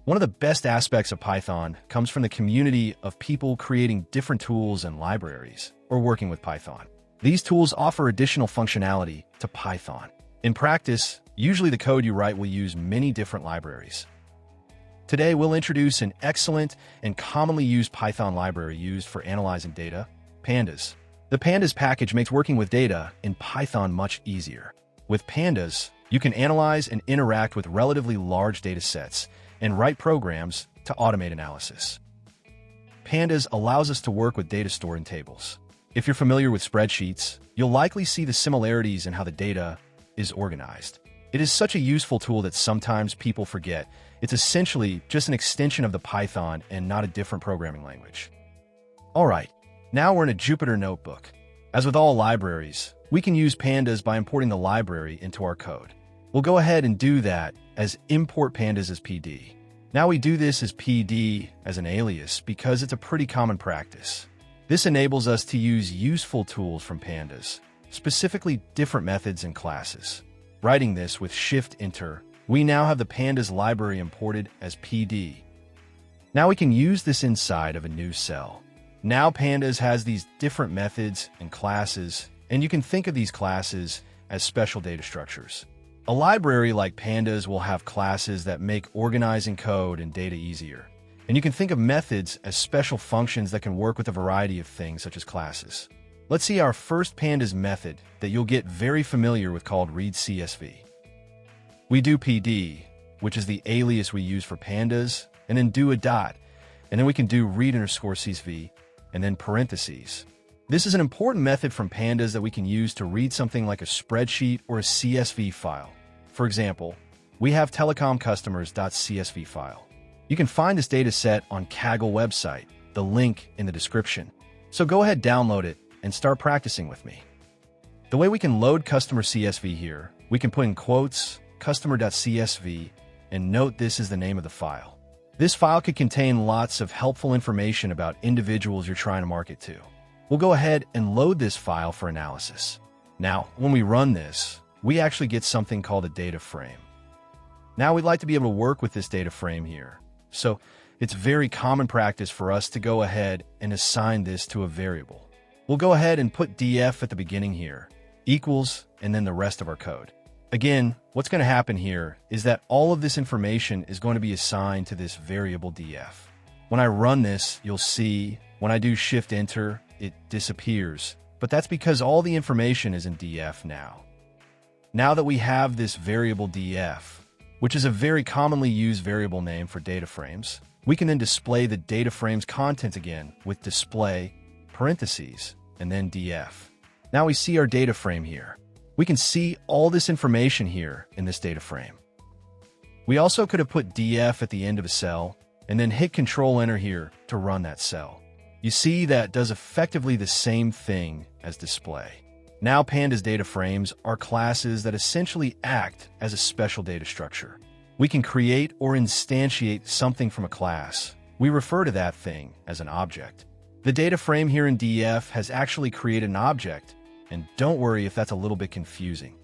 One of the best aspects of Python comes from the community of people creating different tools and libraries, or working with Python. These tools offer additional functionality to Python. In practice, usually the code you write will use many different libraries. Today, we'll introduce an excellent and commonly used Python library used for analyzing data, Pandas. The Pandas package makes working with data in Python much easier. With Pandas, you can analyze and interact with relatively large data sets and write programs to automate analysis. Pandas allows us to work with data stored in tables. If you're familiar with spreadsheets, you'll likely see the similarities in how the data is organized. It is such a useful tool that sometimes people forget. It's essentially just an extension of the Python and not a different programming language. All right, now we're in a Jupyter notebook. As with all libraries, we can use Pandas by importing the library into our code. We'll go ahead and do that as import pandas as PD. Now we do this as PD as an alias because it's a pretty common practice. This enables us to use useful tools from Pandas, specifically different methods and classes. Writing this with Shift-Enter, we now have the Pandas library imported as PD. Now we can use this inside of a new cell. Now Pandas has these different methods and classes, and you can think of these classes as special data structures. A library like Pandas will have classes that make organizing code and data easier. And you can think of methods as special functions that can work with a variety of things such as classes. Let's see our first Pandas method that you'll get very familiar with called readCSV. We do PD, which is the alias we use for Pandas, and then do a dot, and then we can do read_CSV, and then parentheses. This is an important method from Pandas that we can use to read something like a spreadsheet or a CSV file. For example, we have telecomcustomers.csv file. You can find this data set on Kaggle website, the link in the description. So go ahead, download it, and start practicing with me. The way we can load customer CSV here, we can put in quotes, customer.csv, and note this is the name of the file. This file could contain lots of helpful information about individuals you're trying to market to. We'll go ahead and load this file for analysis. Now, when we run this, we actually get something called a DataFrame. Now we'd like to be able to work with this DataFrame here. So it's very common practice for us to go ahead and assign this to a variable. We'll go ahead and put df at the beginning here, equals, and then the rest of our code. Again, what's going to happen here is that all of this information is going to be assigned to this variable df. When I run this, you'll see when I do Shift-Enter, it disappears, but that's because all the information is in df now. Now that we have this variable df, which is a very commonly used variable name for data frames, we can then display the data frame's content again with display, parentheses, and then df. Now we see our data frame here. We can see all this information here in this data frame. We also could have put df at the end of a cell and then hit Control-Enter here to run that cell. You see that does effectively the same thing as display. Now Pandas data frames are classes that essentially act as a special data structure. We can create or instantiate something from a class. We refer to that thing as an object. The data frame here in df has actually created an object, and don't worry if that's a little bit confusing.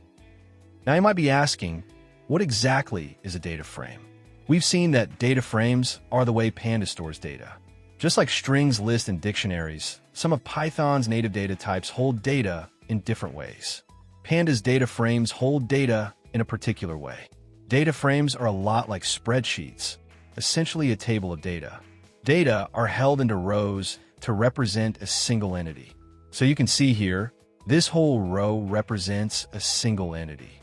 Now you might be asking, what exactly is a data frame? We've seen that data frames are the way Pandas stores data. Just like strings, lists, and dictionaries, some of Python's native data types hold data in different ways. Pandas data frames hold data in a particular way. Data frames are a lot like spreadsheets, essentially a table of data. Data are held into rows to represent a single entity. So you can see here, this whole row represents a single entity.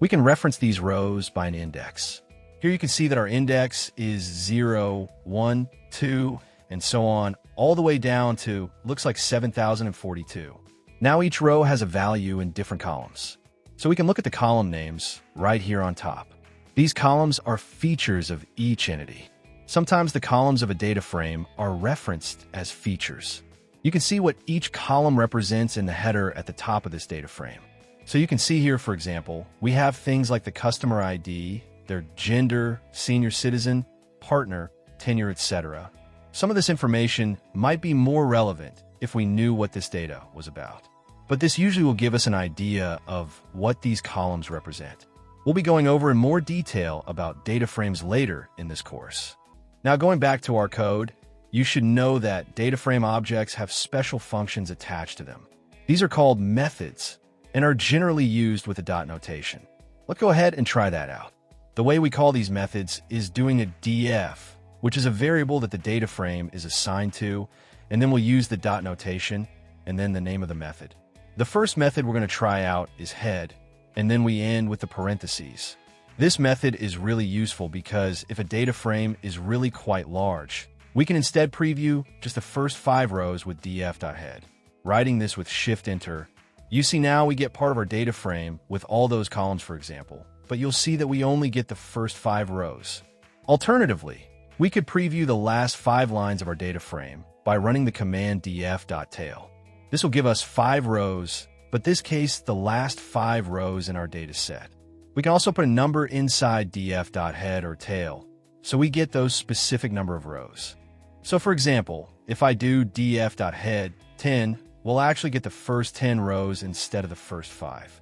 We can reference these rows by an index. Here you can see that our index is 0, 1, 2, and so on, all the way down to, looks like 7,042. Now each row has a value in different columns. So we can look at the column names right here on top. These columns are features of each entity. Sometimes the columns of a data frame are referenced as features. You can see what each column represents in the header at the top of this data frame. So you can see here, for example, we have things like the customer ID, their gender, senior citizen, partner, tenure, etc. Some of this information might be more relevant if we knew what this data was about. But this usually will give us an idea of what these columns represent. We'll be going over in more detail about data frames later in this course. Now going back to our code, you should know that DataFrame objects have special functions attached to them. These are called methods and are generally used with a dot notation. Let's go ahead and try that out. The way we call these methods is doing a df, which is a variable that the DataFrame is assigned to, and then we'll use the dot notation and then the name of the method. The first method we're going to try out is head, and then we end with the parentheses. This method is really useful because if a DataFrame is really quite large, we can instead preview just the first 5 rows with df.head. Writing this with Shift-Enter, you see now we get part of our DataFrame with all those columns, for example, but you'll see that we only get the first 5 rows. Alternatively, we could preview the last 5 lines of our DataFrame by running the command df.tail. This will give us 5 rows, but in this case, the last 5 rows in our data set. We can also put a number inside df.head or tail, so we get those specific number of rows. So for example, if I do df.head 10, we'll actually get the first 10 rows instead of the first 5.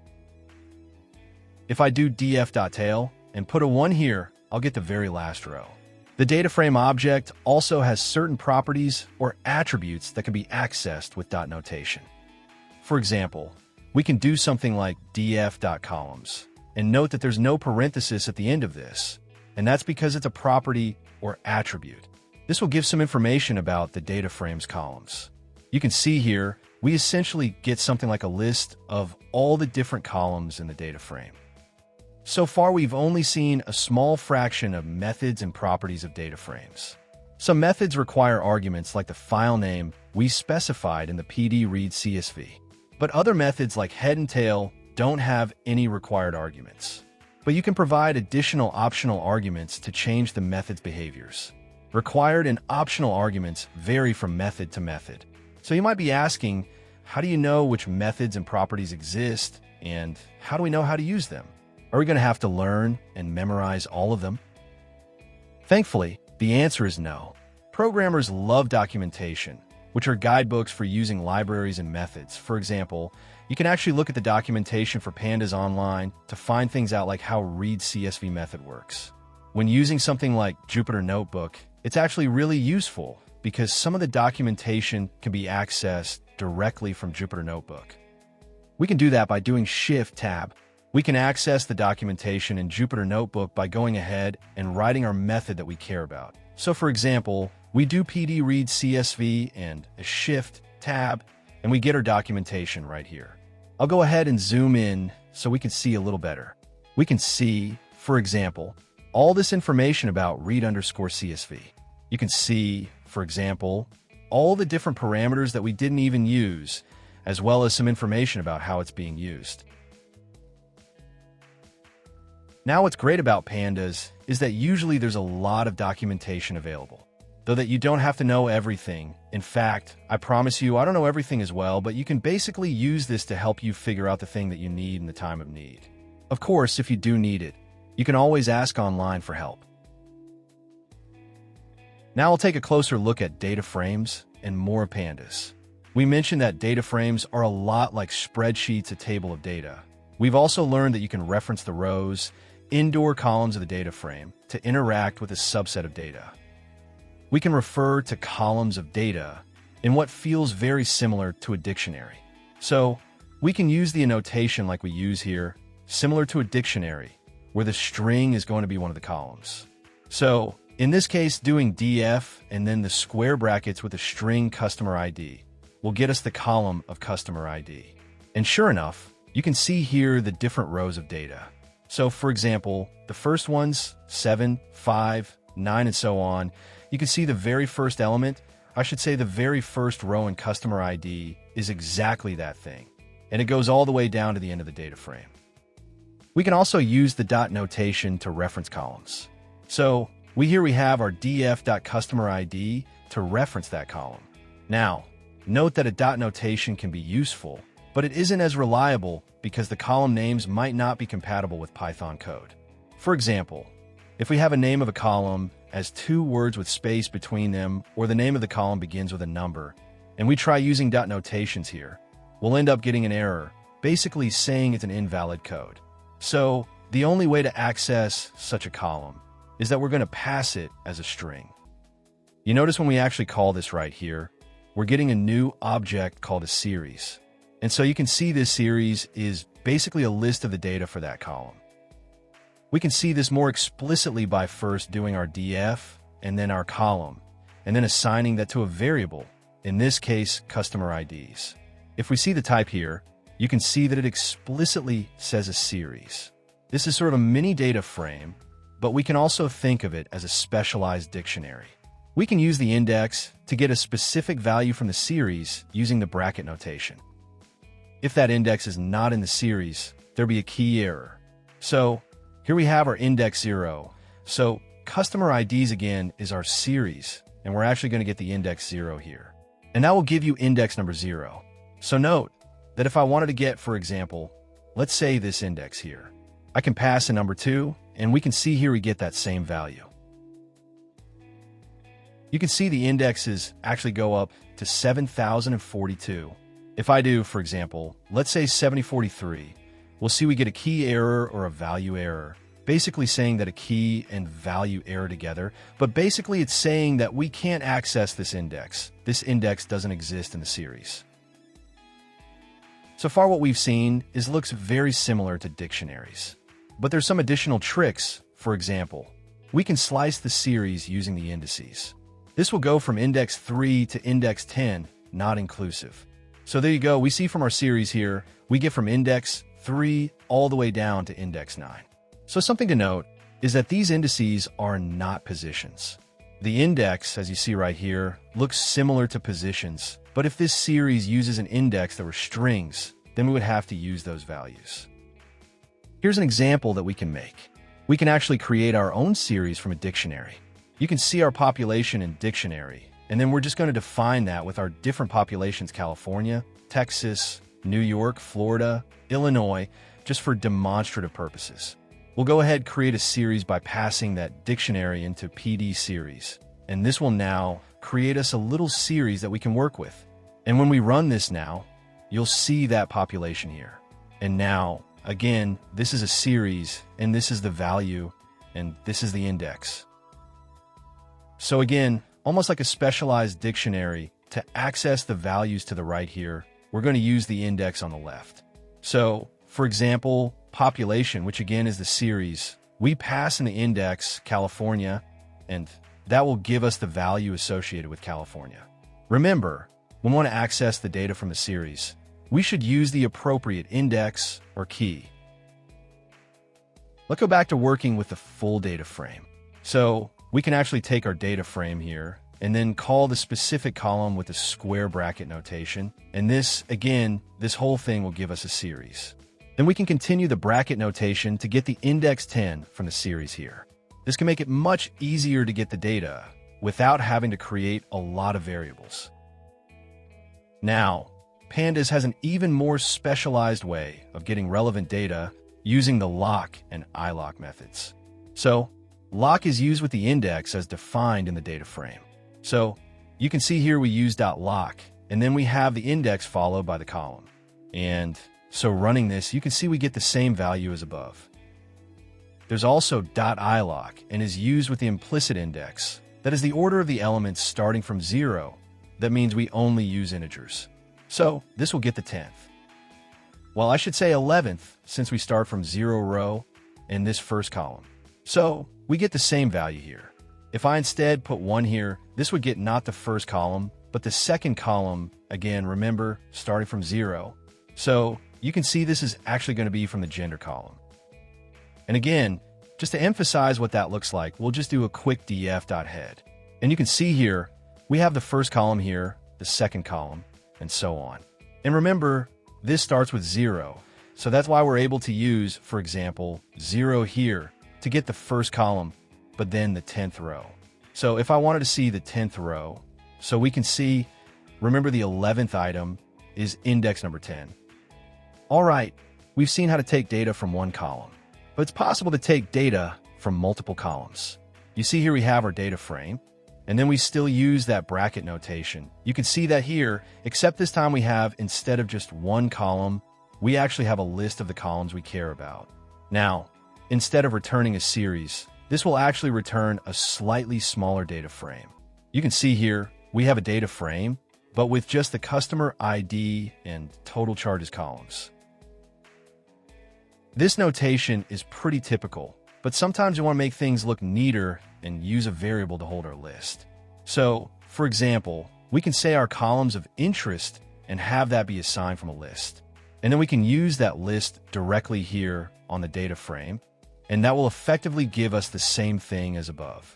If I do df.tail and put a 1 here, I'll get the very last row. The DataFrame object also has certain properties or attributes that can be accessed with dot notation. For example, we can do something like df.columns, and note that there's no parenthesis at the end of this, and that's because it's a property or attribute. This will give some information about the DataFrame's columns. You can see here, we essentially get something like a list of all the different columns in the DataFrame. So far, we've only seen a small fraction of methods and properties of DataFrames. Some methods require arguments like the file name we specified in the PD_read CSV, but other methods like head and tail don't have any required arguments. But you can provide additional optional arguments to change the method's behaviors. Required and optional arguments vary from method to method. So you might be asking, how do you know which methods and properties exist, and how do we know how to use them? Are we going to have to learn and memorize all of them? Thankfully, the answer is no. Programmers love documentation, which are guidebooks for using libraries and methods. For example, you can actually look at the documentation for Pandas online to find things out like how read CSV method works. When using something like Jupyter Notebook, it's actually really useful because some of the documentation can be accessed directly from Jupyter Notebook. We can do that by doing Shift-Tab. We can access the documentation in Jupyter Notebook by going ahead and writing our method that we care about. So for example, we do PD_read CSV and a Shift-Tab, and we get our documentation right here. I'll go ahead and zoom in so we can see a little better. We can see, for example, all this information about read_CSV. You can see, for example, all the different parameters that we didn't even use, as well as some information about how it's being used. Now what's great about Pandas is that usually there's a lot of documentation available, though that you don't have to know everything. In fact, I promise you I don't know everything as well, but you can basically use this to help you figure out the thing that you need in the time of need. Of course, if you do need it, you can always ask online for help. Now I'll take a closer look at DataFrames and more of Pandas. We mentioned that DataFrames are a lot like spreadsheets, a table of data. We've also learned that you can reference the rows, indoor columns of the DataFrame to interact with a subset of data. We can refer to columns of data in what feels very similar to a dictionary. So we can use the annotation like we use here, similar to a dictionary, where the string is going to be one of the columns. So in this case, doing df and then the square brackets with a string customer ID will get us the column of customer ID. And sure enough, you can see here the different rows of data. So for example, the first ones, 7, 5, 9, and so on, you can see the very first element, I should say the very first row in customer ID is exactly that thing. And it goes all the way down to the end of the data frame. We can also use the dot notation to reference columns. So we have our df.customerID to reference that column. Now, note that a dot notation can be useful, but it isn't as reliable because the column names might not be compatible with Python code. For example, if we have a name of a column as 2 words with space between them, or the name of the column begins with a number, and we try using dot notations here, we'll end up getting an error, basically saying it's an invalid code. So the only way to access such a column is that we're going to pass it as a string. You notice when we actually call this right here, we're getting a new object called a series. And so you can see this series is basically a list of the data for that column. We can see this more explicitly by first doing our df and then our column, and then assigning that to a variable, in this case, customer IDs. If we see the type here, you can see that it explicitly says a series. This is sort of a mini data frame, but we can also think of it as a specialized dictionary. We can use the index to get a specific value from the series using the bracket notation. If that index is not in the series, there'll be a key error. So here we have our index 0. So customer IDs again is our series, and we're actually going to get the index 0 here. And that will give you index number 0. So note that if I wanted to get, for example, let's say this index here, I can pass a number 2, and we can see here we get that same value. You can see the indexes actually go up to 7,042. If I do, for example, let's say 7043, we'll see we get a key error or a value error, basically saying that a key and value error together, but basically it's saying that we can't access this index. This index doesn't exist in the series. So far what we've seen looks very similar to dictionaries. But there's some additional tricks. For example, we can slice the series using the indices. This will go from index 3 to index 10, not inclusive. So there you go, we see from our series here, we get from index 3 all the way down to index 9. So something to note is that these indices are not positions. The index, as you see right here, looks similar to positions, but if this series uses an index that were strings, then we would have to use those values. Here's an example that we can make. We can actually create our own series from a dictionary. You can see our population in dictionary, and then we're just going to define that with our different populations: California, Texas, New York, Florida, Illinois, just for demonstrative purposes. We'll go ahead and create a series by passing that dictionary into PD series, and this will now create us a little series that we can work with. And when we run this now, you'll see that population here. And now, again, this is a series, and this is the value, and this is the index. So again, almost like a specialized dictionary, to access the values to the right here, we're going to use the index on the left. So, for example, population, which again is the series, we pass in the index California, and that will give us the value associated with California. Remember, when we want to access the data from the series, we should use the appropriate index or key. Let's go back to working with the full data frame. So we can actually take our data frame here and then call the specific column with the square bracket notation. And this, again, this whole thing will give us a series. Then we can continue the bracket notation to get the index 10 from the series here. This can make it much easier to get the data without having to create a lot of variables. Now, Pandas has an even more specialized way of getting relevant data using the lock and iLock methods. So, lock is used with the index as defined in the data frame. So, you can see here we use .lock, and then we have the index followed by the column. And so running this, you can see we get the same value as above. There's also .iLock and is used with the implicit index. That is the order of the elements starting from 0. That means we only use integers. So this will get the 10th. Well, I should say 11th, since we start from 0 row in this first column. So we get the same value here. If I instead put 1 here, this would get not the first column, but the second column, again, remember, starting from 0. So you can see this is actually going to be from the gender column. And again, just to emphasize what that looks like, we'll just do a quick df.head. And you can see here, we have the first column here, the second column, and so on. And remember, this starts with 0. So that's why we're able to use, for example, 0 here to get the first column, but then the 10th row. So if I wanted to see the 10th row, so we can see, remember the 11th item is index number 10. All right, we've seen how to take data from one column, but it's possible to take data from multiple columns. You see here we have our data frame, and then we still use that bracket notation. You can see that here, except this time we have, instead of just one column, we actually have a list of the columns we care about. Now, instead of returning a series, this will actually return a slightly smaller data frame. You can see here, we have a data frame, but with just the customer ID and total charges columns. This notation is pretty typical, but sometimes you want to make things look neater and use a variable to hold our list. So, for example, we can say our columns of interest and have that be assigned from a list. And then we can use that list directly here on the data frame, and that will effectively give us the same thing as above.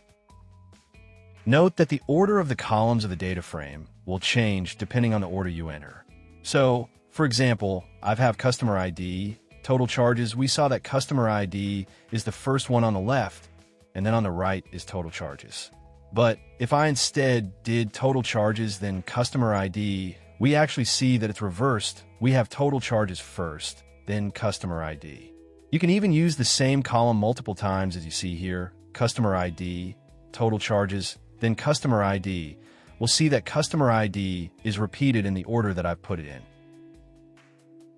Note that the order of the columns of the data frame will change depending on the order you enter. So, for example, I have customer ID, total charges. We saw that customer ID is the first one on the left, and then on the right is total charges. But if I instead did total charges, then customer ID, we actually see that it's reversed. We have total charges first, then customer ID. You can even use the same column multiple times as you see here, customer ID, total charges, then customer ID. We'll see that customer ID is repeated in the order that I've put it in.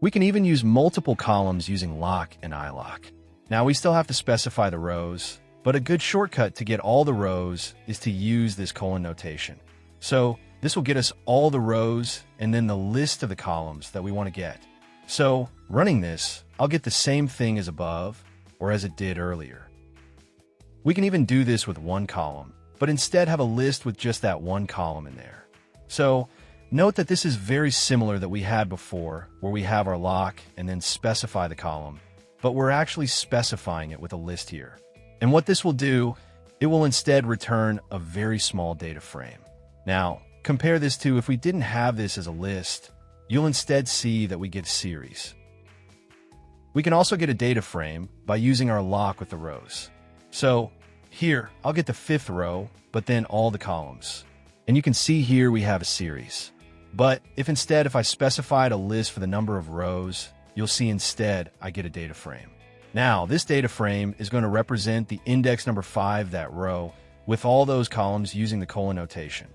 We can even use multiple columns using lock and iLock. Now we still have to specify the rows, but a good shortcut to get all the rows is to use this colon notation. So this will get us all the rows and then the list of the columns that we want to get. So running this, I'll get the same thing as above or as it did earlier. We can even do this with one column, but instead have a list with just that one column in there. So note that this is very similar that we had before, where we have our lock and then specify the column, but we're actually specifying it with a list here. And what this will do, it will instead return a very small data frame. Now, compare this to if we didn't have this as a list, you'll instead see that we get series. We can also get a data frame by using our lock with the rows. So here, I'll get the fifth row, but then all the columns. And you can see here we have a series. But if I specified a list for the number of rows, you'll see instead I get a data frame. Now, this data frame is going to represent the index number 5, that row, with all those columns using the colon notation.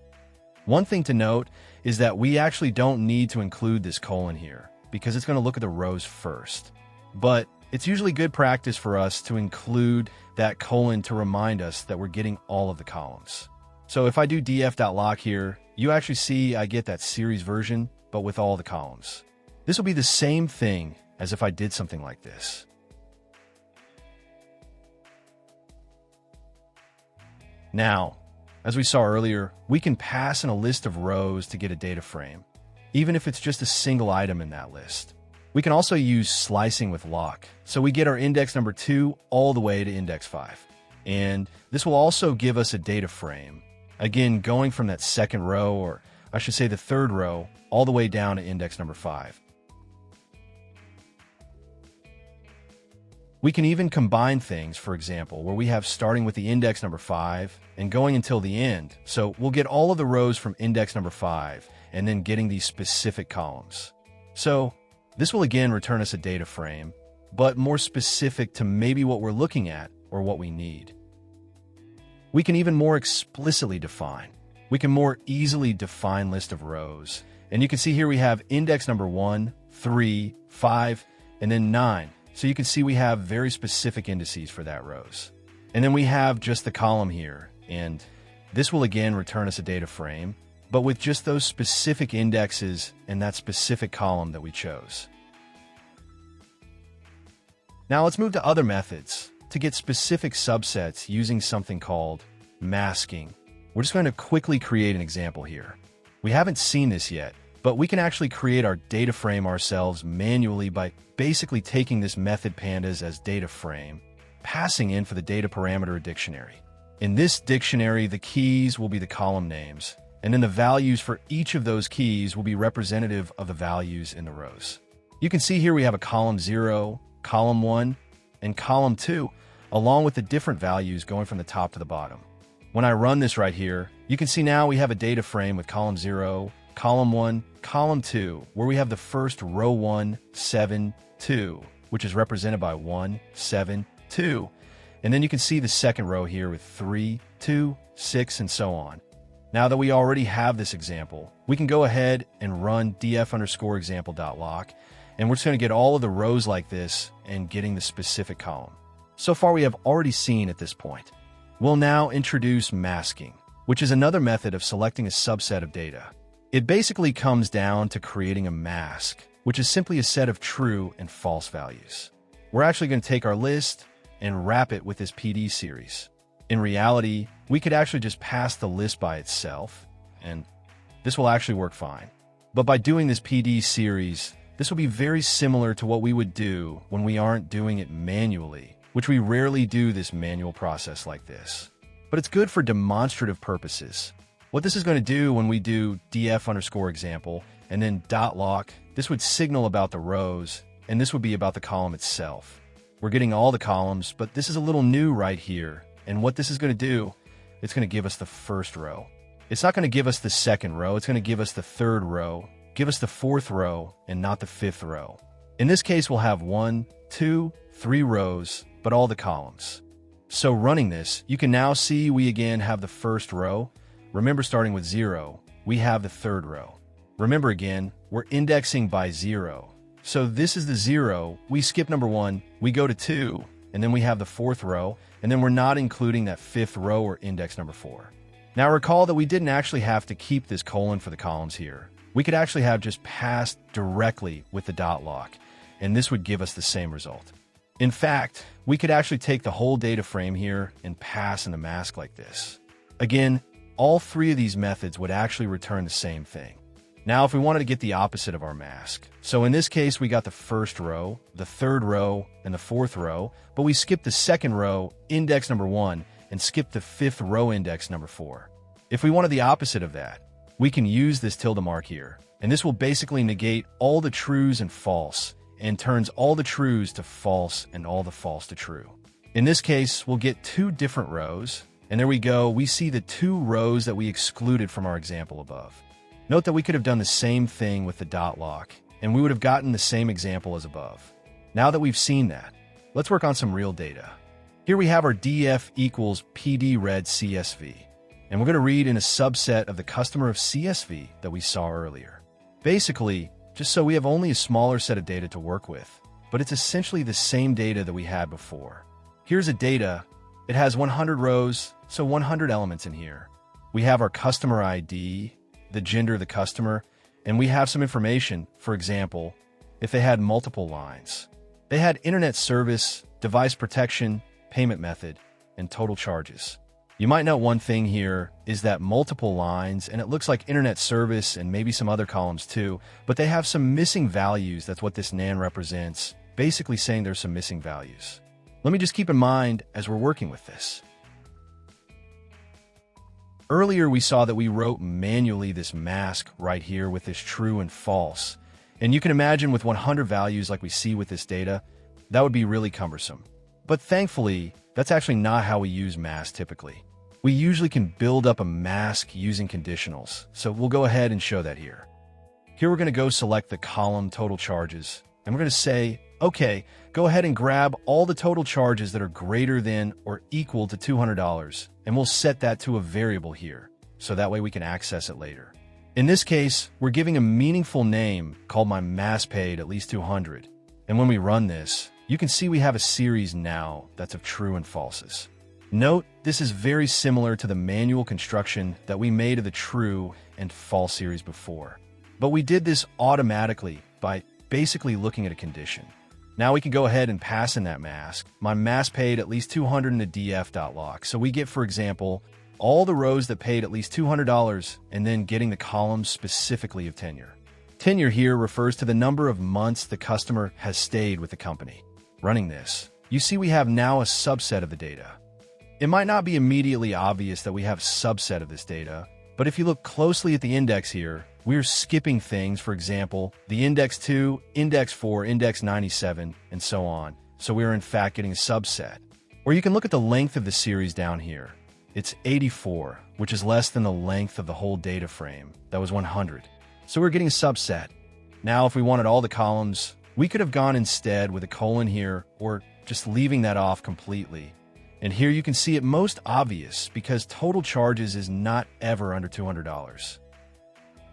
One thing to note is that we actually don't need to include this colon here because it's going to look at the rows first. But it's usually good practice for us to include that colon to remind us that we're getting all of the columns. So if I do df.lock here, you actually see I get that series version, but with all the columns. This will be the same thing as if I did something like this. Now, as we saw earlier, we can pass in a list of rows to get a data frame, even if it's just a single item in that list. We can also use slicing with lock, so we get our index number 2 all the way to index 5. And this will also give us a data frame, again going from that second row, or I should say the third row, all the way down to index number 5. We can even combine things, for example, where we have starting with the index number 5 and going until the end. So we'll get all of the rows from index number 5 and then getting these specific columns. So this will again return us a data frame, but more specific to maybe what we're looking at or what we need. We can even more explicitly define. We can more easily define list of rows. And you can see here we have index number 1, 3, 5, and then 9. So you can see we have very specific indices for that rows. And then we have just the column here. And this will again return us a data frame, but with just those specific indexes and that specific column that we chose. Now let's move to other methods to get specific subsets using something called masking. We're just going to quickly create an example here. We haven't seen this yet, but we can actually create our data frame ourselves manually by basically taking this method pandas as data frame, passing in for the data parameter dictionary. In this dictionary, the keys will be the column names, and then the values for each of those keys will be representative of the values in the rows. You can see here we have a column 0, column 1, and column 2, along with the different values going from the top to the bottom. When I run this right here, you can see now we have a data frame with column 0, column 1, column 2, where we have the first row 1, 7, 2, which is represented by 1, 7, 2. And then you can see the second row here with 3, 2, 6, and so on. Now that we already have this example, we can go ahead and run df_example.lock, and we're just going to get all of the rows like this and getting the specific column. So far we have already seen at this point. We'll now introduce masking. which is another method of selecting a subset of data. It basically comes down to creating a mask, which is simply a set of true and false values. We're actually going to take our list and wrap it with this PD series. In reality, we could actually just pass the list by itself, and this will actually work fine. But by doing this PD series, this will be very similar to what we would do when we aren't doing it manually, which we rarely do this manual process like this. But it's good for demonstrative purposes. What this is going to do when we do df_example and then .lock, this would signal about the rows, and this would be about the column itself. We're getting all the columns, but this is a little new right here. And what this is going to do, it's going to give us the first row. It's not going to give us the second row. It's going to give us the third row, give us the fourth row, and not the fifth row. In this case, we'll have 1, 2, 3 rows, but all the columns. So running this, you can now see we again have the first row. Remember, starting with 0, we have the third row. Remember again, we're indexing by 0. So this is the 0. We skip number 1, we go to 2, and then we have the fourth row, and then we're not including that fifth row or index number 4. Now recall that we didn't actually have to keep this colon for the columns here. We could actually have just passed directly with the .lock, and this would give us the same result. In fact, we could actually take the whole data frame here and pass in the mask like this. Again, all 3 of these methods would actually return the same thing. Now, if we wanted to get the opposite of our mask, so in this case, we got the first row, the third row, and the fourth row, but we skipped the second row, index number 1, and skipped the fifth row index number 4. If we wanted the opposite of that, we can use this tilde mark here, and this will basically negate all the trues and false, and turns all the trues to false and all the false to true. In this case, we'll get 2 different rows, and there we go, we see the 2 rows that we excluded from our example above. Note that we could have done the same thing with the .lock, and we would have gotten the same example as above. Now that we've seen that, let's work on some real data. Here we have our df equals PD read CSV, and we're going to read in a subset of the customer of CSV that we saw earlier. Basically, just so we have only a smaller set of data to work with, but it's essentially the same data that we had before. Here's a data. It has 100 rows, so 100 elements in here. We have our customer ID, the gender of the customer, and we have some information. For example, if they had multiple lines, they had internet service, device protection, payment method, and total charges. You might note one thing here is that multiple lines, and it looks like internet service and maybe some other columns too, but they have some missing values. That's what this NaN represents, basically saying there's some missing values. Let me just keep in mind as we're working with this. Earlier, we saw that we wrote manually this mask right here with this true and false. And you can imagine with 100 values like we see with this data, that would be really cumbersome. But thankfully, that's actually not how we use masks typically. We usually can build up a mask using conditionals, so we'll go ahead and show that here. Here we're going to go select the column total charges, and we're going to say, okay, go ahead and grab all the total charges that are greater than or equal to $200, and we'll set that to a variable here, so that way we can access it later. In this case, we're giving a meaningful name called my mass paid at least 200, and when we run this, you can see we have a series now that's of true and falses. Note, this is very similar to the manual construction that we made of the true and false series before, but we did this automatically by basically looking at a condition. Now we can go ahead and pass in that mask. My mass paid at least 200 in the df.lock. So we get, for example, all the rows that paid at least $200 and then getting the columns specifically of tenure. Tenure here refers to the number of months the customer has stayed with the company. Running this, you see we have now a subset of the data. It might not be immediately obvious that we have a subset of this data, but if you look closely at the index here, we're skipping things, for example, the index 2, index 4, index 97, and so on. So we're in fact getting a subset. Or you can look at the length of the series down here. It's 84, which is less than the length of the whole data frame. That was 100. So we're getting a subset. Now, if we wanted all the columns, we could have gone instead with a colon here, or just leaving that off completely. And here you can see it most obvious because total charges is not ever under $200.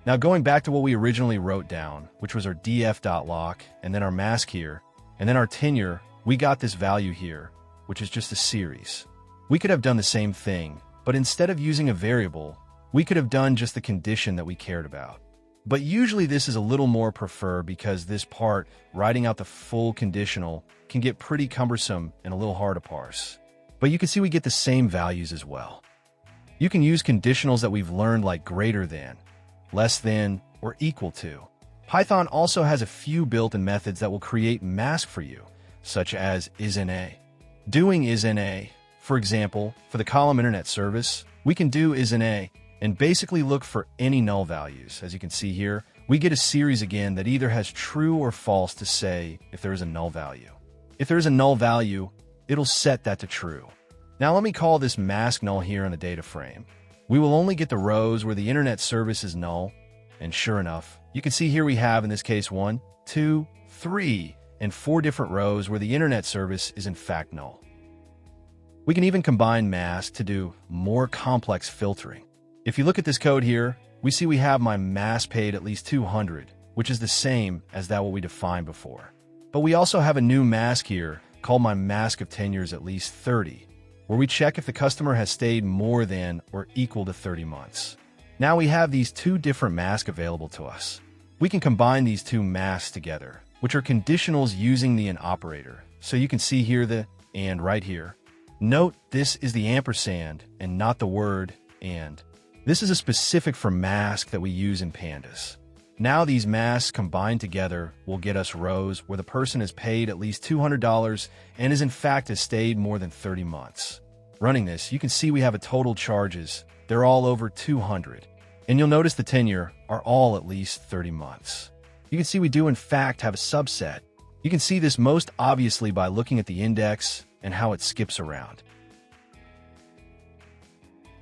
Now going back to what we originally wrote down, which was our df.lock, and then our mask here, and then our tenure, we got this value here, which is just a series. We could have done the same thing, but instead of using a variable, we could have done just the condition that we cared about. But usually this is a little more preferred because this part, writing out the full conditional, can get pretty cumbersome and a little hard to parse. But you can see we get the same values as well. You can use conditionals that we've learned like greater than, less than, or equal to. Python also has a few built-in methods that will create mask for you, such as isNA. Doing isNA, for example, for the column internet service, we can do isNA and basically look for any null values. As you can see here, we get a series again that either has true or false to say if there is a null value. If there is a null value, it'll set that to true. Now let me call this mask null here on the data frame. We will only get the rows where the internet service is null, and sure enough, you can see here we have in this case 1, 2, 3, and 4 different rows where the internet service is in fact null. We can even combine mask to do more complex filtering. If you look at this code here, we see we have my mask paid at least 200, which is the same as that what we defined before. But we also have a new mask here called my mask of tenures at least 30, where we check if the customer has stayed more than or equal to 30 months. Now we have these two different masks available to us. We can combine these two masks together, which are conditionals using the and operator. So you can see here the and right here. Note this is the ampersand and not the word and. This is a specific for mask that we use in Pandas. Now these masks combined together will get us rows where the person is paid at least $200 and is in fact has stayed more than 30 months. Running this, you can see we have a total charges. They're all over 200. And you'll notice the tenure are all at least 30 months. You can see we do in fact have a subset. You can see this most obviously by looking at the index and how it skips around.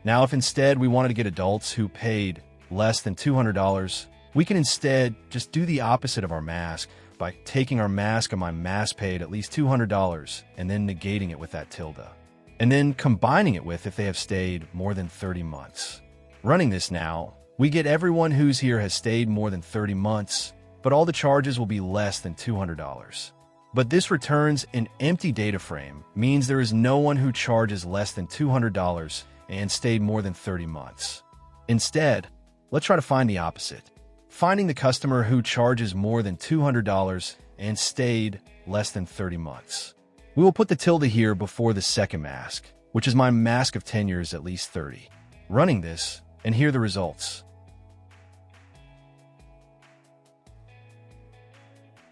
Now, if instead we wanted to get adults who paid less than $200, we can instead just do the opposite of our mask by taking our mask of my mask paid at least $200 and then negating it with that tilde, and then combining it with if they have stayed more than 30 months. Running this now, we get everyone who's here has stayed more than 30 months, but all the charges will be less than $200. But this returns an empty data frame, means there is no one who charges less than $200 and stayed more than 30 months. Instead, let's try to find the opposite. Finding the customer who charges more than $200 and stayed less than 30 months. We will put the tilde here before the second mask, which is my mask of tenures at least 30. Running this, and here are the results.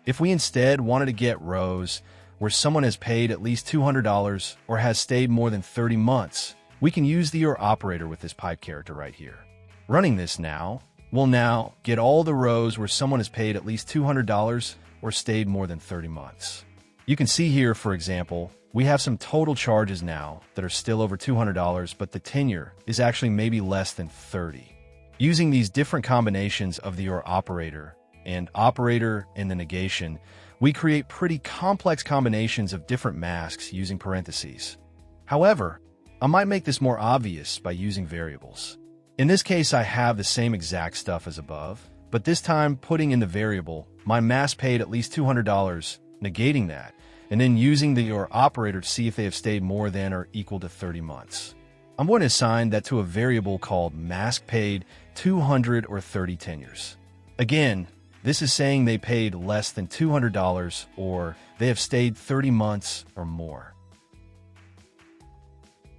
If we instead wanted to get rows where someone has paid at least $200 or has stayed more than 30 months, we can use the or operator with this pipe character right here. Running this now, we'll now get all the rows where someone has paid at least $200 or stayed more than 30 months. You can see here, for example, we have some total charges now that are still over $200, but the tenure is actually maybe less than 30. Using these different combinations of the or operator and the negation, we create pretty complex combinations of different masks using parentheses. However, I might make this more obvious by using variables. In this case, I have the same exact stuff as above, but this time putting in the variable, my mask paid at least $200, negating that, and then using the or operator to see if they have stayed more than or equal to 30 months. I'm going to assign that to a variable called mask paid 200 or 30 tenures. Again, this is saying they paid less than $200 or they have stayed 30 months or more.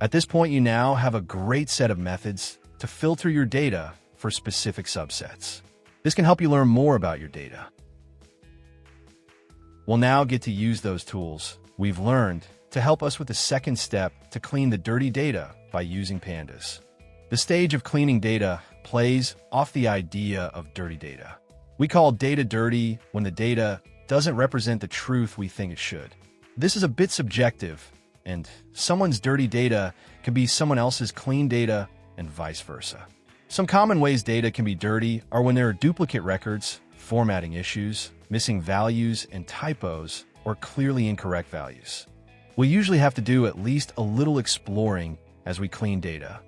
At this point, you now have a great set of methods to filter your data for specific subsets. This can help you learn more about your data. We'll now get to use those tools we've learned to help us with the second step to clean the dirty data by using Pandas. The stage of cleaning data plays off the idea of dirty data. We call data dirty when the data doesn't represent the truth we think it should. This is a bit subjective, and someone's dirty data can be someone else's clean data and vice versa. Some common ways data can be dirty are when there are duplicate records, formatting issues, missing values and typos, or clearly incorrect values. We usually have to do at least a little exploring as we clean data.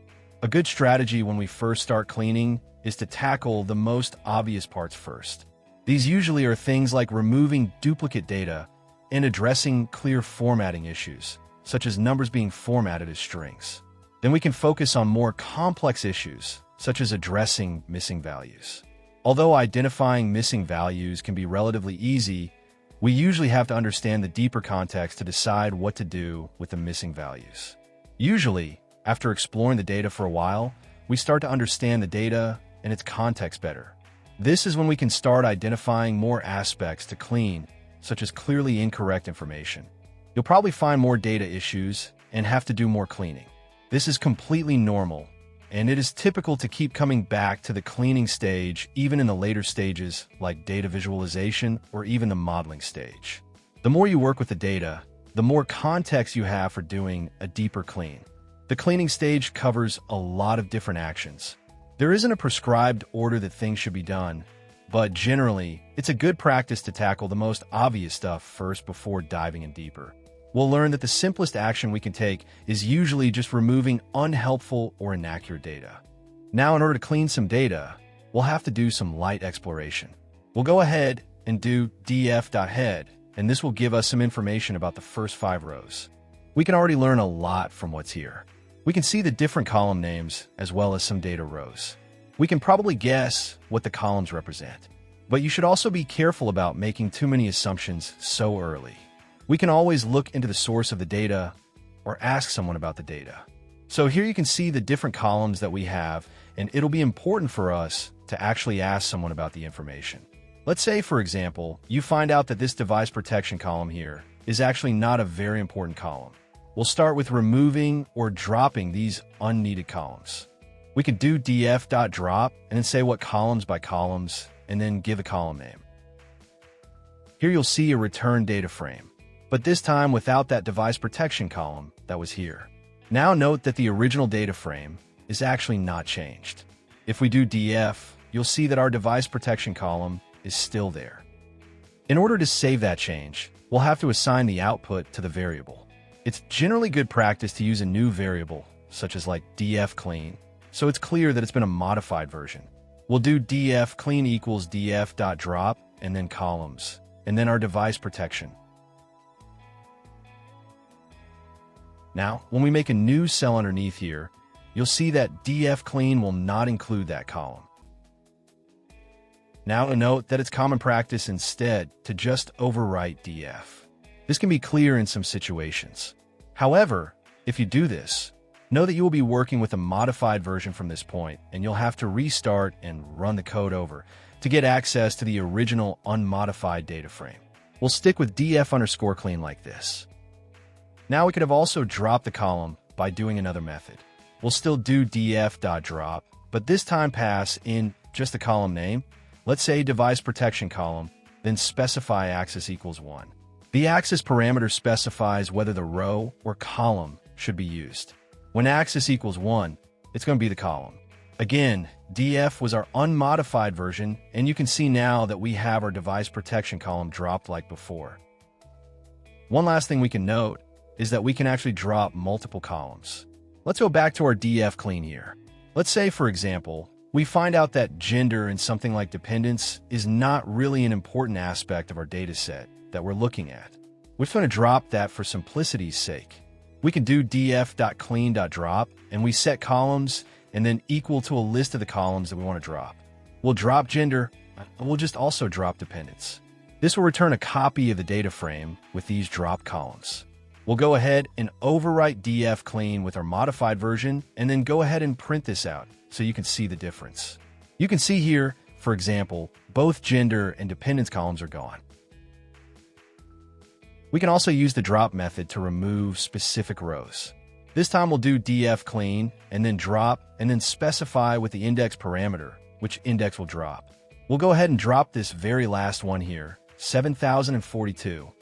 A good strategy when we first start cleaning is to tackle the most obvious parts first. These usually are things like removing duplicate data and addressing clear formatting issues, such as numbers being formatted as strings. Then we can focus on more complex issues, such as addressing missing values. Although identifying missing values can be relatively easy, we usually have to understand the deeper context to decide what to do with the missing values. Usually, after exploring the data for a while, we start to understand the data and its context better. This is when we can start identifying more aspects to clean, such as clearly incorrect information. You'll probably find more data issues and have to do more cleaning. This is completely normal, and it is typical to keep coming back to the cleaning stage even in the later stages like data visualization or even the modeling stage. The more you work with the data, the more context you have for doing a deeper clean. The cleaning stage covers a lot of different actions. There isn't a prescribed order that things should be done, but generally, it's a good practice to tackle the most obvious stuff first before diving in deeper. We'll learn that the simplest action we can take is usually just removing unhelpful or inaccurate data. Now, in order to clean some data, we'll have to do some light exploration. We'll go ahead and do df.head, and this will give us some information about the first 5 rows. We can already learn a lot from what's here. We can see the different column names as well as some data rows. We can probably guess what the columns represent, but you should also be careful about making too many assumptions so early. We can always look into the source of the data or ask someone about the data. So here you can see the different columns that we have, and it'll be important for us to actually ask someone about the information. Let's say, for example, you find out that this device protection column here is actually not a very important column. We'll start with removing or dropping these unneeded columns. We can do df.drop and then say what columns by columns and then give a column name. Here you'll see a return data frame, but this time without that device protection column that was here. Now note that the original data frame is actually not changed. If we do df, you'll see that our device protection column is still there. In order to save that change, we'll have to assign the output to the variable. It's generally good practice to use a new variable, such as like df_clean, so it's clear that it's been a modified version. We'll do df_clean equals df.drop and then columns, and then our device protection. Now, when we make a new cell underneath here, you'll see that df_clean will not include that column. Now note that it's common practice instead to just overwrite df. This can be clear in some situations. However, if you do this, know that you will be working with a modified version from this point, and you'll have to restart and run the code over to get access to the original unmodified data frame. We'll stick with df_clean like this. Now we could have also dropped the column by doing another method. We'll still do df.drop, but this time pass in just the column name. Let's say device protection column, then specify axis equals 1. The axis parameter specifies whether the row or column should be used. When axis equals 1, it's going to be the column. Again, df was our unmodified version, and you can see now that we have our device protection column dropped like before. One last thing we can note is that we can actually drop multiple columns. Let's go back to our df_clean here. Let's say, for example, we find out that gender in something like dependence is not really an important aspect of our data set that we're looking at. We're just going to drop that for simplicity's sake. We can do df.clean.drop, and we set columns and then equal to a list of the columns that we want to drop. We'll drop gender, and we'll just also drop dependence. This will return a copy of the data frame with these drop columns. We'll go ahead and overwrite df_clean with our modified version, and then go ahead and print this out so you can see the difference. You can see here, for example, both gender and dependence columns are gone. We can also use the drop method to remove specific rows. This time we'll do df_clean and then drop and then specify with the index parameter which index will drop. We'll go ahead and drop this very last one here, 7042.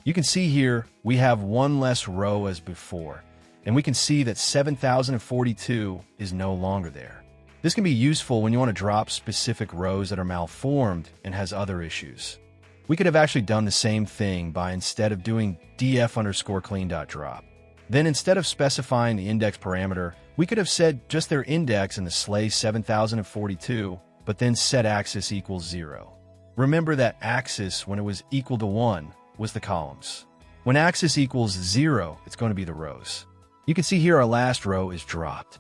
You can see here we have one less row as before, and we can see that 7042 is no longer there. This can be useful when you want to drop specific rows that are malformed and has other issues. We could have actually done the same thing by instead of doing df_clean.drop. Then instead of specifying the index parameter, we could have said just their index in the slay 7042, but then set axis equals 0. Remember that axis, when it was equal to 1, was the columns. When axis equals 0, it's going to be the rows. You can see here our last row is dropped.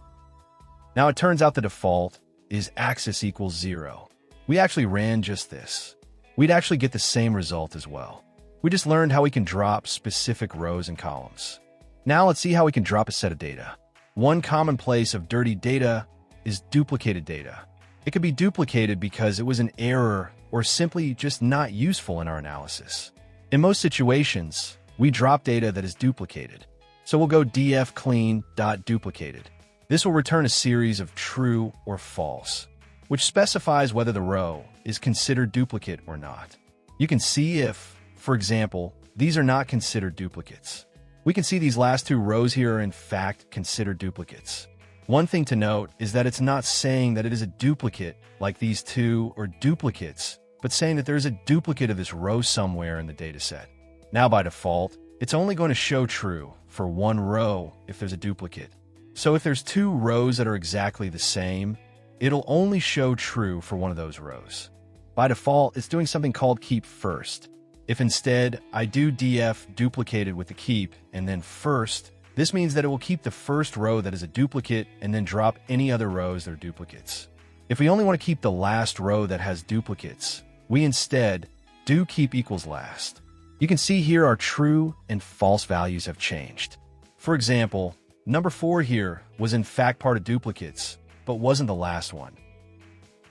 Now it turns out the default is axis equals 0. We actually ran just this. We'd actually get the same result as well. We just learned how we can drop specific rows and columns. Now let's see how we can drop a set of data. One common place of dirty data is duplicated data. It could be duplicated because it was an error or simply just not useful in our analysis. In most situations, we drop data that is duplicated. So we'll go df_clean.duplicated. This will return a series of true or false, which specifies whether the row is considered duplicate or not. You can see if, for example, these are not considered duplicates. We can see these last two rows here are in fact considered duplicates. One thing to note is that it's not saying that it is a duplicate like these two are duplicates, but saying that there is a duplicate of this row somewhere in the dataset. Now by default, it's only going to show true for one row if there's a duplicate. So if there's two rows that are exactly the same, it'll only show true for one of those rows. By default, it's doing something called keep first. If instead I do df duplicated with the keep and then first, this means that it will keep the first row that is a duplicate and then drop any other rows that are duplicates. If we only want to keep the last row that has duplicates, we instead do keep equals last. You can see here our true and false values have changed. For example, number 4 here was in fact part of duplicates, but wasn't the last one.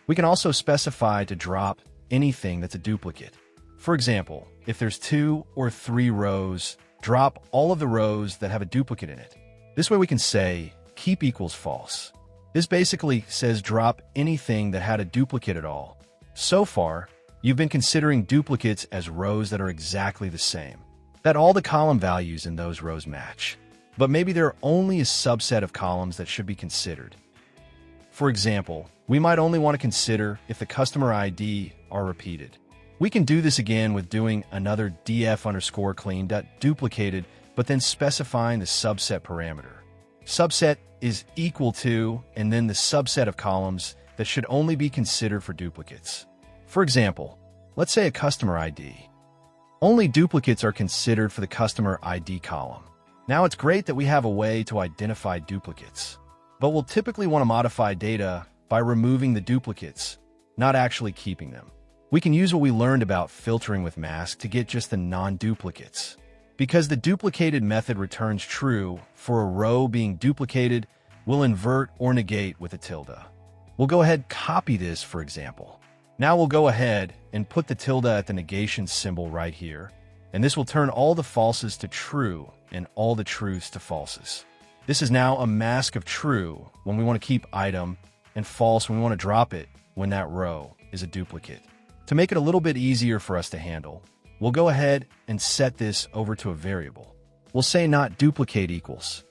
We can also specify to drop anything that's a duplicate. For example, if there's 2 or 3 rows, drop all of the rows that have a duplicate in it. This way we can say keep equals false. This basically says drop anything that had a duplicate at all. So far, you've been considering duplicates as rows that are exactly the same, that all the column values in those rows match. But maybe there are only a subset of columns that should be considered. For example, we might only want to consider if the customer ID are repeated. We can do this again with doing another df_clean.duplicated, but then specifying the subset parameter. Subset is equal to, and then the subset of columns that should only be considered for duplicates. For example, let's say a customer ID. Only duplicates are considered for the customer ID column. Now it's great that we have a way to identify duplicates, but we'll typically want to modify data by removing the duplicates, not actually keeping them. We can use what we learned about filtering with mask to get just the non-duplicates. Because the duplicated method returns true for a row being duplicated, we'll invert or negate with a tilde. We'll go ahead and copy this, for example. Now we'll go ahead and put the tilde at the negation symbol right here, and this will turn all the falses to true and all the truths to falses. This is now a mask of true when we want to keep item and false when we want to drop it when that row is a duplicate. To make it a little bit easier for us to handle, we'll go ahead and set this over to a variable. We'll say not duplicate equals.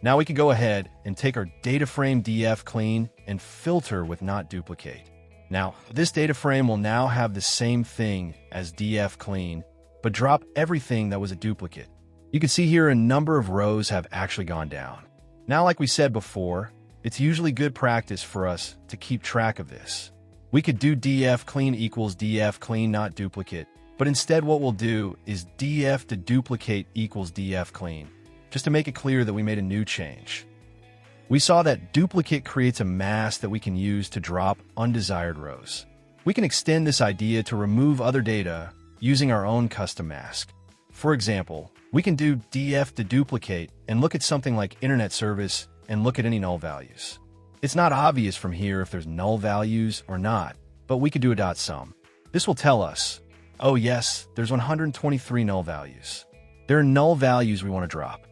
Now we can go ahead and take our DataFrame df clean and filter with not duplicate. Now, this DataFrame will now have the same thing as df clean, but drop everything that was a duplicate. You can see here a number of rows have actually gone down. Now, like we said before, it's usually good practice for us to keep track of this. We could do df clean equals df clean not duplicate, but instead what we'll do is df to duplicate equals df clean, just to make it clear that we made a new change. We saw that duplicate creates a mask that we can use to drop undesired rows. We can extend this idea to remove other data using our own custom mask. For example, we can do df to duplicate and look at something like internet service and look at any null values. It's not obvious from here if there's null values or not, but we could do a .sum. This will tell us, oh yes, there's 123 null values. There are null values we want to drop.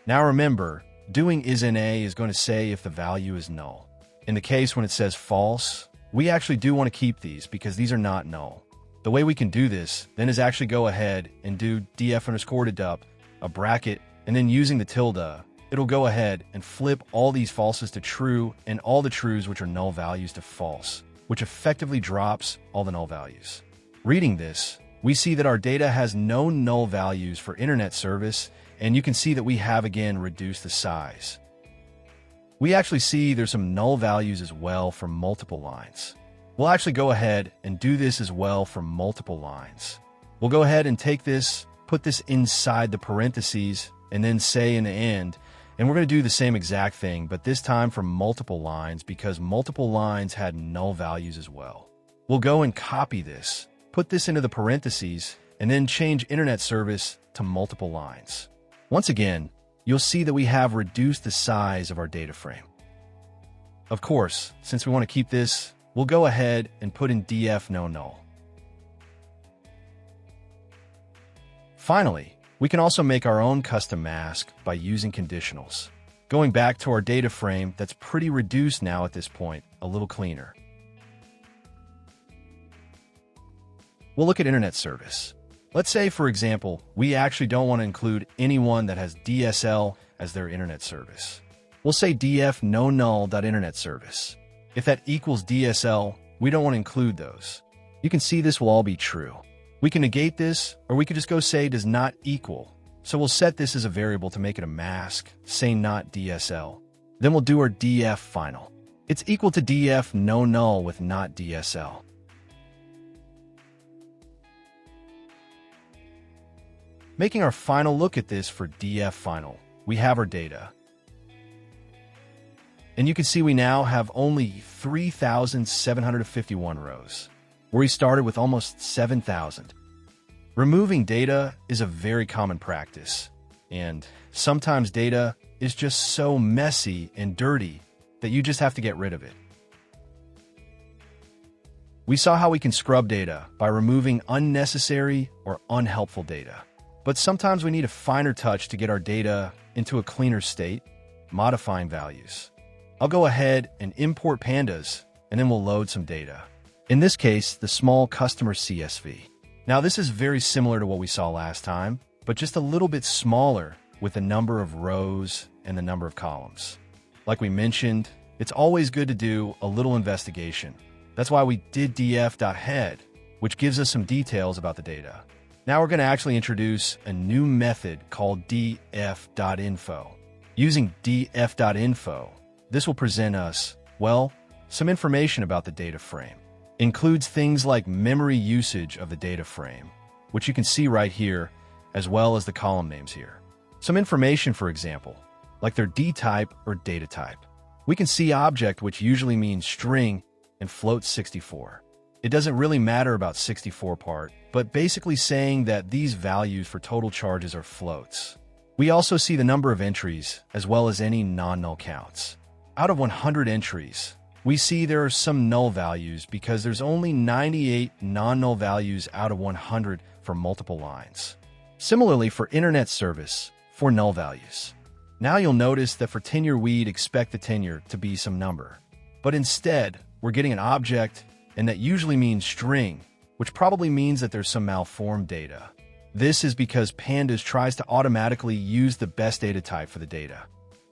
Now remember, doing isNA is going to say if the value is null. In the case when it says false, we actually do want to keep these because these are not null. The way we can do this then is actually go ahead and do df_dedup, a bracket, and then using the tilde, it'll go ahead and flip all these falses to true and all the trues which are null values to false, which effectively drops all the null values. Reading this, we see that our data has no null values for internet service, and you can see that we have again reduced the size. We actually see there's some null values as well for multiple lines. We'll actually go ahead and do this as well for multiple lines. We'll go ahead and take this, put this inside the parentheses, and then say in the end, and we're going to do the same exact thing, but this time for multiple lines because multiple lines had null values as well. We'll go and copy this, put this into the parentheses, and then change internet service to multiple lines. Once again, you'll see that we have reduced the size of our data frame. Of course, since we want to keep this, we'll go ahead and put in df no null. Finally, we can also make our own custom mask by using conditionals. Going back to our data frame that's pretty reduced now at this point, a little cleaner. We'll look at internet service. Let's say, for example, we actually don't want to include anyone that has DSL as their internet service. We'll say df no null.internet service. If that equals DSL, we don't want to include those. You can see this will all be true. We can negate this, or we could just go say does not equal. So we'll set this as a variable to make it a mask, say not DSL. Then we'll do our df final. It's equal to df no null with not DSL. Making our final look at this for df final, we have our data. And you can see we now have only 3,751 rows, where we started with almost 7,000. Removing data is a very common practice, and sometimes data is just so messy and dirty that you just have to get rid of it. We saw how we can scrub data by removing unnecessary or unhelpful data. But sometimes we need a finer touch to get our data into a cleaner state, modifying values. I'll go ahead and import Pandas, and then we'll load some data. In this case, the small customer CSV. Now this is very similar to what we saw last time, but just a little bit smaller with the number of rows and the number of columns. Like we mentioned, it's always good to do a little investigation. That's why we did df.head, which gives us some details about the data. Now we're going to actually introduce a new method called df.info. Using df.info, this will present us, well, some information about the data frame. Includes things like memory usage of the data frame, which you can see right here, as well as the column names here. Some information, for example, like their D type or data type. We can see object, which usually means string, and float 64. It doesn't really matter about 64 part, but basically saying that these values for total charges are floats. We also see the number of entries, as well as any non-null counts. Out of 100 entries, we see there are some null values because there's only 98 non-null values out of 100 for multiple lines. Similarly for internet service, for null values. Now you'll notice that for tenure we'd expect the tenure to be some number. But instead, we're getting an object, and that usually means string, which probably means that there's some malformed data. This is because Pandas tries to automatically use the best data type for the data.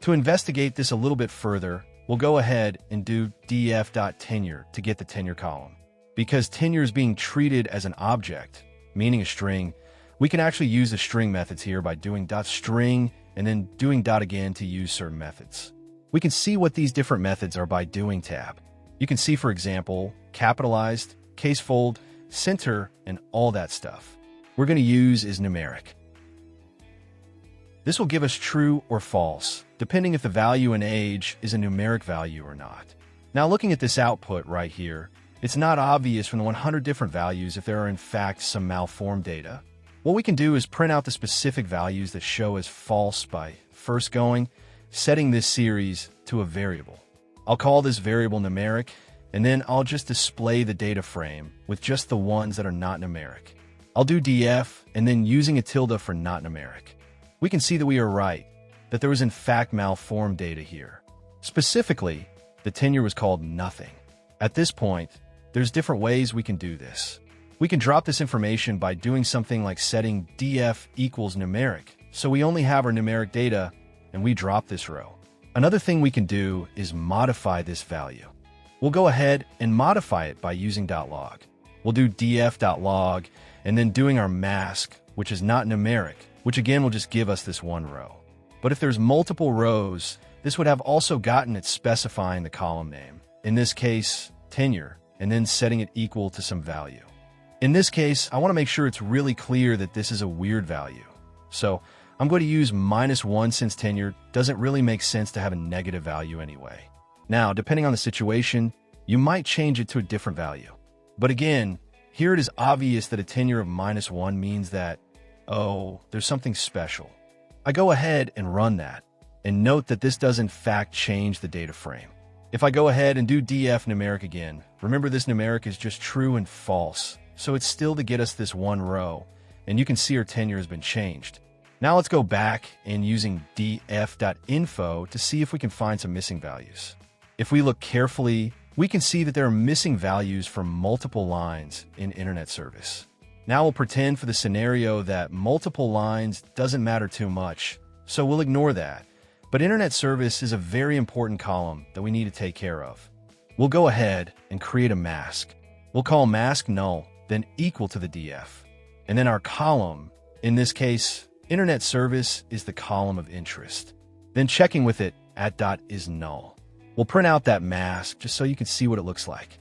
To investigate this a little bit further, we'll go ahead and do df.tenure to get the tenure column. Because tenure is being treated as an object, meaning a string, we can actually use the string methods here by doing .string and then doing .again to use certain methods. We can see what these different methods are by doing tab. You can see, for example, capitalized, casefold, center, and all that stuff. We're going to use is numeric. This will give us true or false, depending if the value in age is a numeric value or not. Now looking at this output right here, it's not obvious from the 100 different values if there are in fact some malformed data. What we can do is print out the specific values that show as false by first setting this series to a variable. I'll call this variable numeric, and then I'll just display the data frame with just the ones that are not numeric. I'll do df, and then using a tilde for not numeric. We can see that we are right, that there was in fact malformed data here. Specifically, the tenure was called nothing. At this point, there's different ways we can do this. We can drop this information by doing something like setting df equals numeric, so we only have our numeric data, and we drop this row. Another thing we can do is modify this value. We'll go ahead and modify it by using .log. We'll do df.log, and then doing our mask, which is not numeric, which again will just give us this one row. But if there's multiple rows, this would have also gotten it specifying the column name. In this case, tenure, and then setting it equal to some value. In this case, I want to make sure it's really clear that this is a weird value. So I'm going to use -1 since tenure doesn't really make sense to have a negative value anyway. Now, depending on the situation, you might change it to a different value. But again, here it is obvious that a tenure of -1 means that, oh, there's something special. I go ahead and run that, and note that this does in fact change the data frame. If I go ahead and do df numeric again, remember this numeric is just true and false, so it's still to get us this one row, and you can see our tenure has been changed. Now let's go back and using df.info to see if we can find some missing values. If we look carefully, we can see that there are missing values from multiple lines in internet service. Now we'll pretend for the scenario that multiple lines doesn't matter too much, so we'll ignore that. But internet service is a very important column that we need to take care of. We'll go ahead and create a mask. We'll call mask null, then equal to the df. And then our column, in this case, internet service is the column of interest. Then checking with it at dot is null. We'll print out that mask just so you can see what it looks like.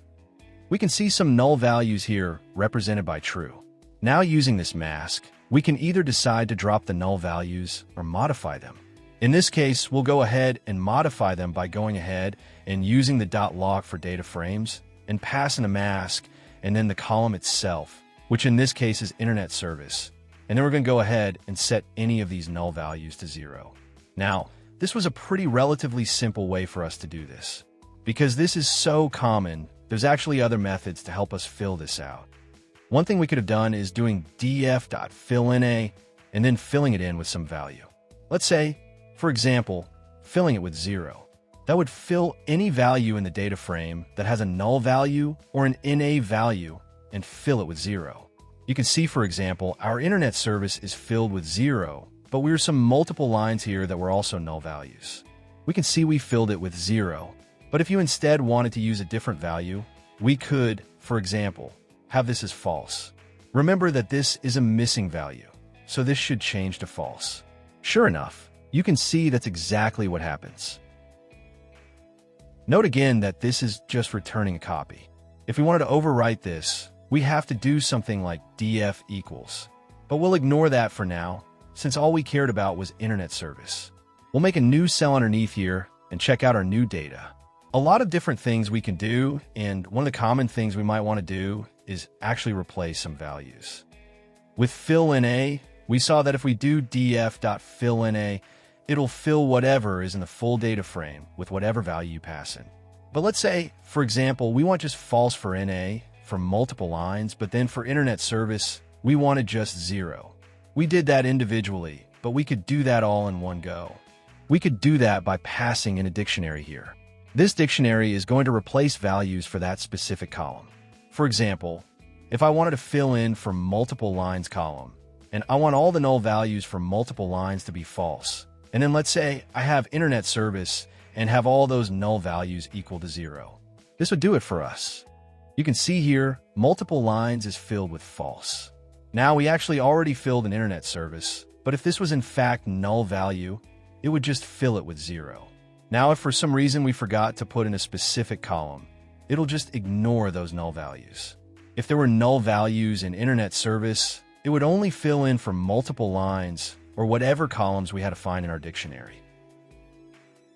We can see some null values here represented by true. Now using this mask, we can either decide to drop the null values or modify them. In this case, we'll go ahead and modify them by going ahead and using the .log for DataFrames and passing a mask and then the column itself, which in this case is internet service. And then we're going to go ahead and set any of these null values to 0. Now, this was a pretty relatively simple way for us to do this. Because this is so common, there's actually other methods to help us fill this out. One thing we could have done is doing df.fillNA and then filling it in with some value. Let's say, for example, filling it with 0. That would fill any value in the data frame that has a null value or an NA value and fill it with 0. You can see, for example, our internet service is filled with 0, but we have some multiple lines here that were also null values. We can see we filled it with 0, but if you instead wanted to use a different value, we could, for example, have this as false. Remember that this is a missing value, so this should change to false. Sure enough, you can see that's exactly what happens. Note again that this is just returning a copy. If we wanted to overwrite this, we have to do something like df equals. But we'll ignore that for now, since all we cared about was internet service. We'll make a new cell underneath here and check out our new data. A lot of different things we can do, and one of the common things we might want to do is actually replace some values. With fillNA, we saw that if we do df.fillNA, it'll fill whatever is in the full data frame with whatever value you pass in. But let's say, for example, we want just false for NA for multiple lines, but then for internet service, we wanted just 0. We did that individually, but we could do that all in one go. We could do that by passing in a dictionary here. This dictionary is going to replace values for that specific column. For example, if I wanted to fill in for multiple lines column, and I want all the null values for multiple lines to be false, and then let's say I have internet service and have all those null values equal to 0. This would do it for us. You can see here, multiple lines is filled with false. Now we actually already filled an internet service, but if this was in fact null value, it would just fill it with 0. Now if for some reason we forgot to put in a specific column, it'll just ignore those null values. If there were null values in internet service, it would only fill in for multiple lines or whatever columns we had to find in our dictionary.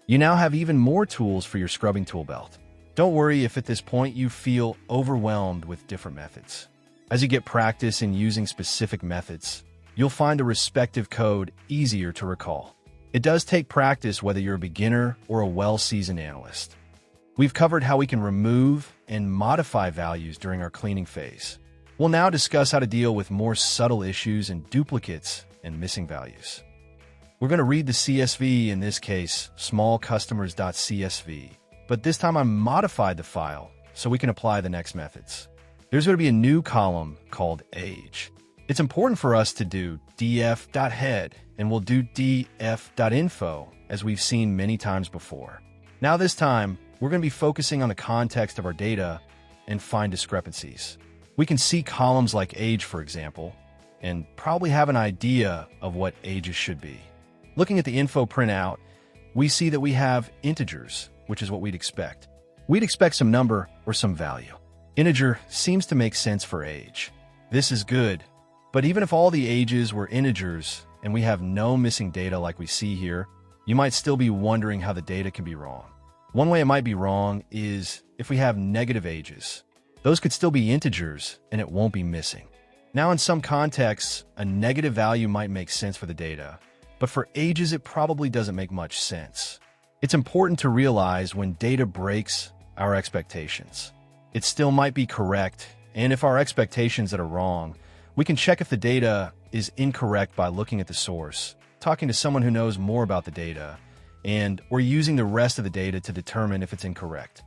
You now have even more tools for your scrubbing tool belt. Don't worry if at this point you feel overwhelmed with different methods. As you get practice in using specific methods, you'll find the respective code easier to recall. It does take practice whether you're a beginner or a well-seasoned analyst. We've covered how we can remove and modify values during our cleaning phase. We'll now discuss how to deal with more subtle issues and duplicates and missing values. We're going to read the CSV, in this case, smallcustomers.csv, but this time I modified the file so we can apply the next methods. There's going to be a new column called age. It's important for us to do df.head, and we'll do df.info as we've seen many times before. Now this time, we're going to be focusing on the context of our data and find discrepancies. We can see columns like age, for example, and probably have an idea of what ages should be. Looking at the info printout, we see that we have integers, which is what we'd expect. We'd expect some number or some value. Integer seems to make sense for age. This is good, but even if all the ages were integers, and we have no missing data like we see here, you might still be wondering how the data can be wrong. One way it might be wrong is if we have negative ages. Those could still be integers, and it won't be missing. Now, in some contexts, a negative value might make sense for the data, but for ages, it probably doesn't make much sense. It's important to realize when data breaks our expectations. It still might be correct, and if our expectations that are wrong, we can check if the data is incorrect by looking at the source, talking to someone who knows more about the data, or using the rest of the data to determine if it's incorrect.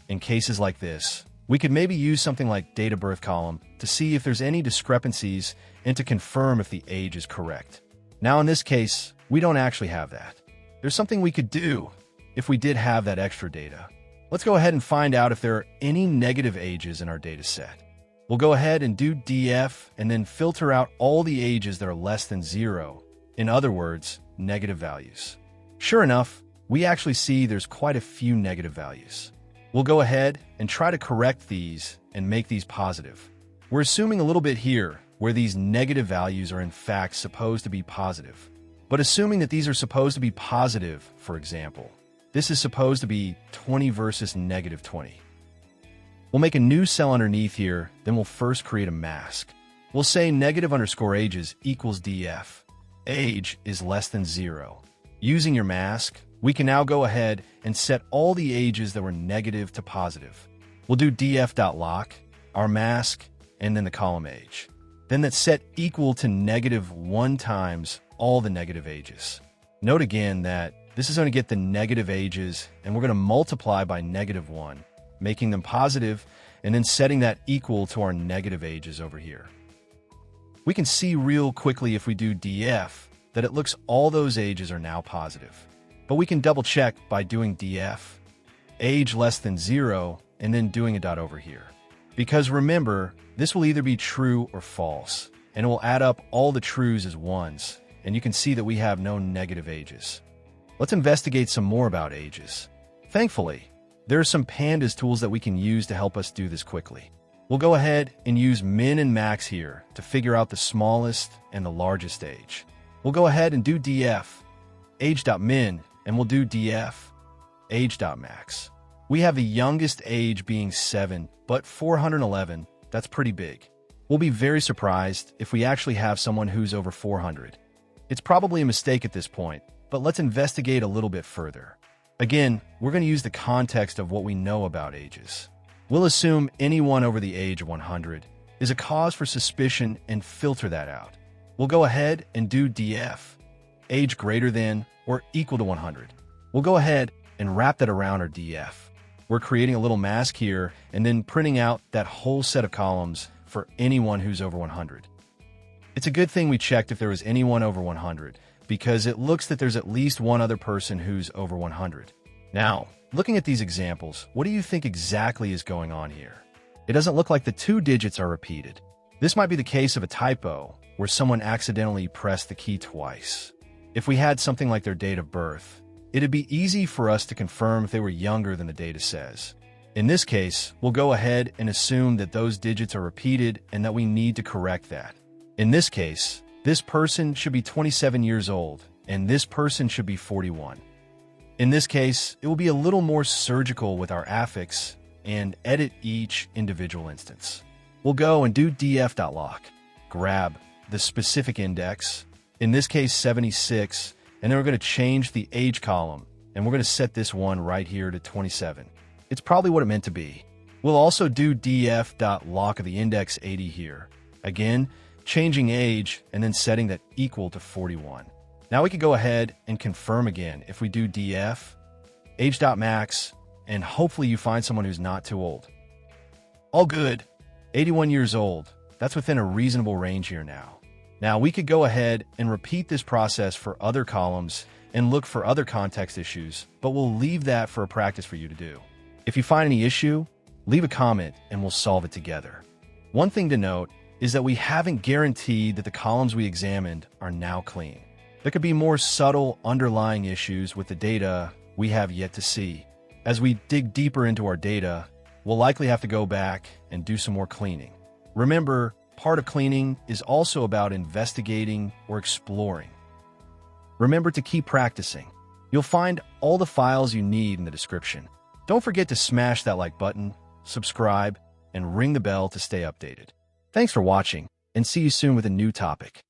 In cases like this, we could maybe use something like date of birth column to see if there's any discrepancies and to confirm if the age is correct. Now, in this case, we don't actually have that. There's something we could do if we did have that extra data. Let's go ahead and find out if there are any negative ages in our data set. We'll go ahead and do df and then filter out all the ages that are less than 0. In other words, negative values. Sure enough, we actually see there's quite a few negative values. We'll go ahead and try to correct these and make these positive. We're assuming a little bit here where these negative values are in fact supposed to be positive. But assuming that these are supposed to be positive, for example, this is supposed to be 20 versus negative 20. We'll make a new cell underneath here, then we'll first create a mask. We'll say negative_ages equals df. Age is less than 0. Using your mask, we can now go ahead and set all the ages that were negative to positive. We'll do df.lock, our mask, and then the column age. Then that's set equal to -1 times all the negative ages. Note again that this is going to get the negative ages, and we're going to multiply by -1, making them positive, and then setting that equal to our negative ages over here. We can see real quickly if we do df that it looks all those ages are now positive. But we can double check by doing df, age less than 0, and then doing a dot over here. Because remember, this will either be true or false, and it will add up all the trues as ones, and you can see that we have no negative ages. Let's investigate some more about ages. Thankfully, there are some Pandas tools that we can use to help us do this quickly. We'll go ahead and use min and max here to figure out the smallest and the largest age. We'll go ahead and do df, age.min, and we'll do df, age.max. We have the youngest age being 7, but 411, that's pretty big. We'll be very surprised if we actually have someone who's over 400. It's probably a mistake at this point, but let's investigate a little bit further. Again, we're going to use the context of what we know about ages. We'll assume anyone over the age of 100 is a cause for suspicion and filter that out. We'll go ahead and do df, age greater than or equal to 100. We'll go ahead and wrap that around our df. We're creating a little mask here and then printing out that whole set of columns for anyone who's over 100. It's a good thing we checked if there was anyone over 100, because it looks that there's at least one other person who's over 100. Now, looking at these examples, what do you think exactly is going on here? It doesn't look like the 2 digits are repeated. This might be the case of a typo, where someone accidentally pressed the key twice. If we had something like their date of birth, it'd be easy for us to confirm if they were younger than the data says. In this case, we'll go ahead and assume that those digits are repeated and that we need to correct that. In this case, this person should be 27 years old, and this person should be 41. In this case, it will be a little more surgical with our affix and edit each individual instance. We'll go and do df.lock, grab the specific index, in this case 76, and then we're going to change the age column, and we're going to set this one right here to 27. It's probably what it meant to be. We'll also do df.lock of the index 80 here. Again, changing age and then setting that equal to 41. Now we could go ahead and confirm again if we do df, age.max, and hopefully you find someone who's not too old. All good. 81 years old. That's within a reasonable range here now. Now we could go ahead and repeat this process for other columns and look for other context issues, but we'll leave that for a practice for you to do. If you find any issue, leave a comment and we'll solve it together. One thing to note is that we haven't guaranteed that the columns we examined are now clean. There could be more subtle underlying issues with the data we have yet to see. As we dig deeper into our data, we'll likely have to go back and do some more cleaning. Remember, part of cleaning is also about investigating or exploring. Remember to keep practicing. You'll find all the files you need in the description. Don't forget to smash that like button, subscribe, and ring the bell to stay updated. Thanks for watching, and see you soon with a new topic.